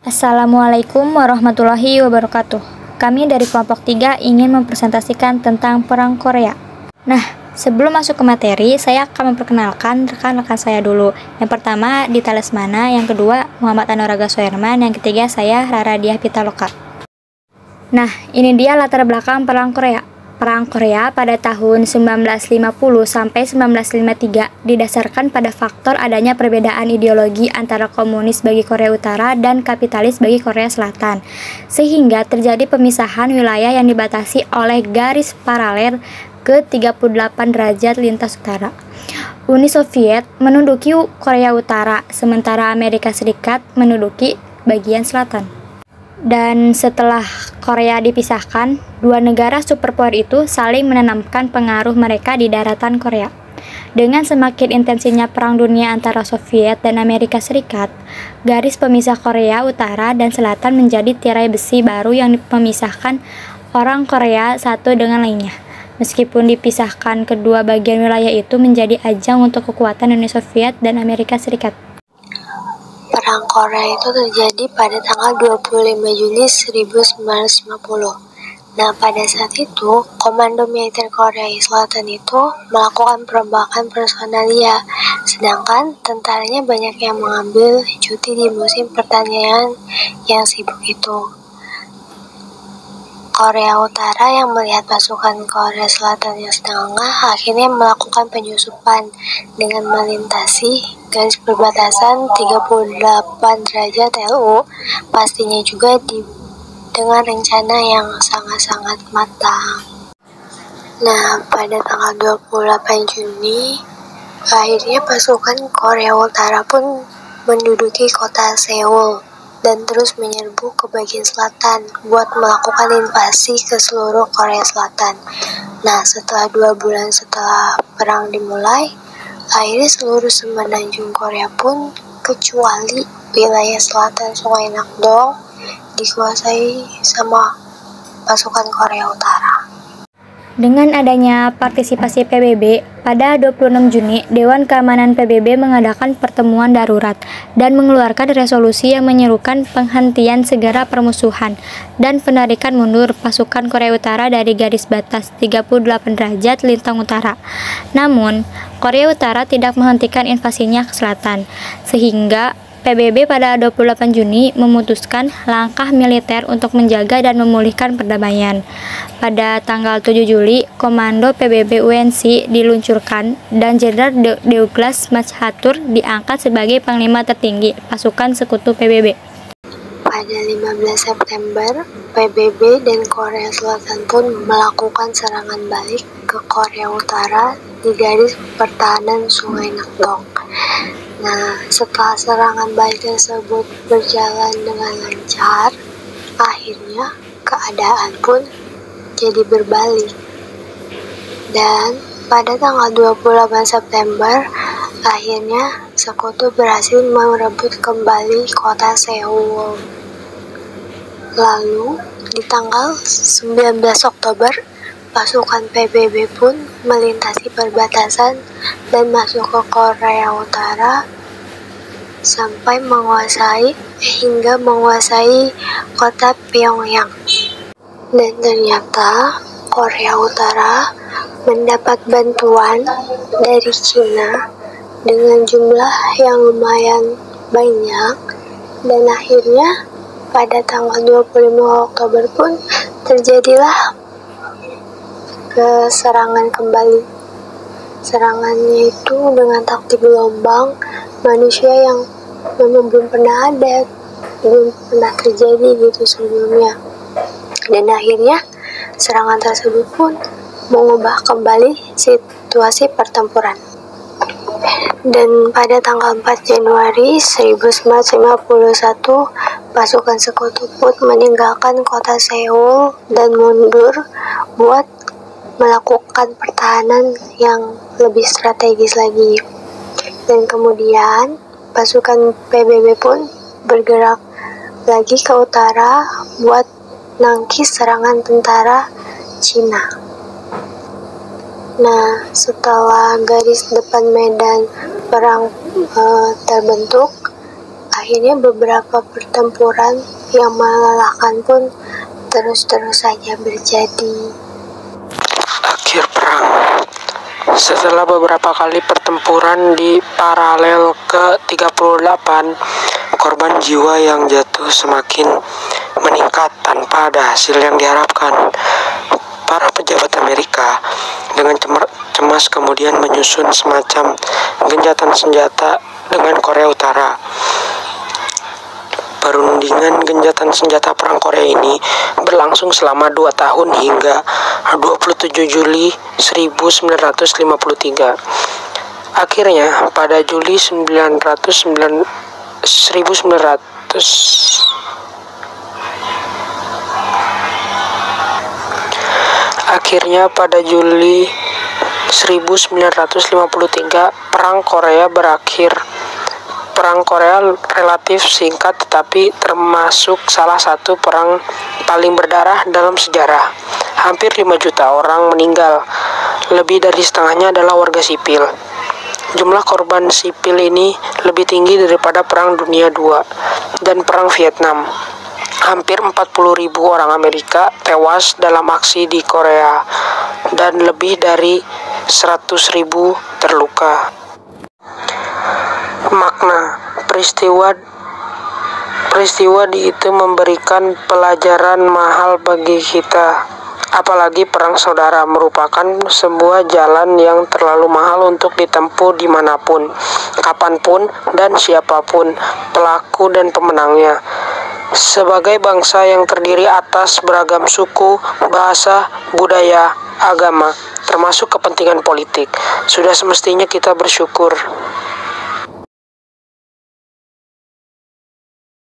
Assalamualaikum warahmatullahi wabarakatuh. Kami dari kelompok 3 ingin mempresentasikan tentang Perang Korea. Nah, sebelum masuk ke materi, saya akan memperkenalkan rekan-rekan saya dulu. Yang pertama, Dita Lesmana, yang kedua, Muhammad Anuraga Soerman, yang ketiga, saya Rara Diah Pitaloka. Nah, ini dia latar belakang Perang Korea. Perang Korea pada tahun 1950 sampai 1953 didasarkan pada faktor adanya perbedaan ideologi antara komunis bagi Korea Utara dan kapitalis bagi Korea Selatan, sehingga terjadi pemisahan wilayah yang dibatasi oleh garis paralel ke 38 derajat lintas utara. Uni Soviet menduduki Korea Utara, sementara Amerika Serikat menduduki bagian selatan. Dan setelah Korea dipisahkan, dua negara superpower itu saling menanamkan pengaruh mereka di daratan Korea. Dengan semakin intensifnya perang dunia antara Soviet dan Amerika Serikat, garis pemisah Korea Utara dan Selatan menjadi tirai besi baru yang memisahkan orang Korea satu dengan lainnya. Meskipun dipisahkan, kedua bagian wilayah itu menjadi ajang untuk kekuatan Uni Soviet dan Amerika Serikat. Perang Korea itu terjadi pada tanggal 25 Juli 1950. Nah, pada saat itu, Komando Militer Korea Selatan itu melakukan perombakan personalia, sedangkan tentaranya banyak yang mengambil cuti di musim pertanian yang sibuk itu. Korea Utara yang melihat pasukan Korea Selatan yang sedang lengah akhirnya melakukan penyusupan dengan melintasi garis perbatasan 38 derajat LU, pastinya juga dengan rencana yang sangat-sangat matang. Nah, pada tanggal 28 Juni, akhirnya pasukan Korea Utara pun menduduki kota Seoul dan terus menyerbu ke bagian selatan buat melakukan invasi ke seluruh Korea Selatan. Nah, setelah 2 bulan setelah perang dimulai, akhirnya seluruh semenanjung Korea pun kecuali wilayah selatan Sungai Nakdong dikuasai sama pasukan Korea Utara. Dengan adanya partisipasi PBB, pada 26 Juni, Dewan Keamanan PBB mengadakan pertemuan darurat dan mengeluarkan resolusi yang menyerukan penghentian segera permusuhan dan penarikan mundur pasukan Korea Utara dari garis batas 38 derajat lintang utara. Namun, Korea Utara tidak menghentikan invasinya ke selatan, sehingga PBB pada 28 Juni memutuskan langkah militer untuk menjaga dan memulihkan perdamaian. Pada tanggal 7 Juli, Komando PBB UNC diluncurkan dan Jenderal Douglas MacArthur diangkat sebagai Panglima tertinggi pasukan sekutu PBB. Pada 15 September, PBB dan Korea Selatan pun melakukan serangan balik ke Korea Utara di garis pertahanan Sungai Nakdong. Nah, setelah serangan balik tersebut berjalan dengan lancar, akhirnya keadaan pun jadi berbalik. Dan pada tanggal 28 September, akhirnya sekutu berhasil merebut kembali kota Seoul. Lalu, di tanggal 19 Oktober, pasukan PBB pun melintasi perbatasan dan masuk ke Korea Utara sampai hingga menguasai kota Pyongyang. Dan ternyata Korea Utara mendapat bantuan dari Cina dengan jumlah yang lumayan banyak, dan akhirnya pada tanggal 25 Oktober pun terjadilah serangan kembali. Serangannya itu dengan taktik gelombang, manusia yang memang belum pernah terjadi gitu sebelumnya. Dan akhirnya serangan tersebut pun mengubah kembali situasi pertempuran. Dan pada tanggal 4 Januari 1951, pasukan sekutu pun meninggalkan kota Seoul dan mundur buat melakukan pertahanan yang lebih strategis lagi. Dan kemudian pasukan PBB pun bergerak lagi ke utara buat nangkis serangan tentara Cina. Nah, setelah garis depan medan perang terbentuk, Akhirnya beberapa pertempuran yang melelahkan pun terus-terus saja terjadi. Akhir perang. Setelah beberapa kali pertempuran di paralel ke-38, korban jiwa yang jatuh semakin meningkat tanpa ada hasil yang diharapkan. Para pejabat Amerika dengan cemas kemudian menyusun semacam gencatan senjata dengan Korea Utara. Perundingan gencatan senjata perang Korea ini berlangsung selama 2 tahun hingga 27 Juli 1953. Akhirnya pada Juli 1953 Perang Korea berakhir. Perang Korea relatif singkat tetapi termasuk salah satu perang paling berdarah dalam sejarah. Hampir 5 juta orang meninggal, lebih dari setengahnya adalah warga sipil. Jumlah korban sipil ini lebih tinggi daripada Perang Dunia II dan Perang Vietnam. Hampir 40.000 orang Amerika tewas dalam aksi di Korea dan lebih dari 100.000 terluka. Makna peristiwa itu memberikan pelajaran mahal bagi kita. Apalagi perang saudara merupakan sebuah jalan yang terlalu mahal untuk ditempuh dimanapun, kapanpun, dan siapapun pelaku dan pemenangnya. Sebagai bangsa yang terdiri atas beragam suku, bahasa, budaya, agama, termasuk kepentingan politik, sudah semestinya kita bersyukur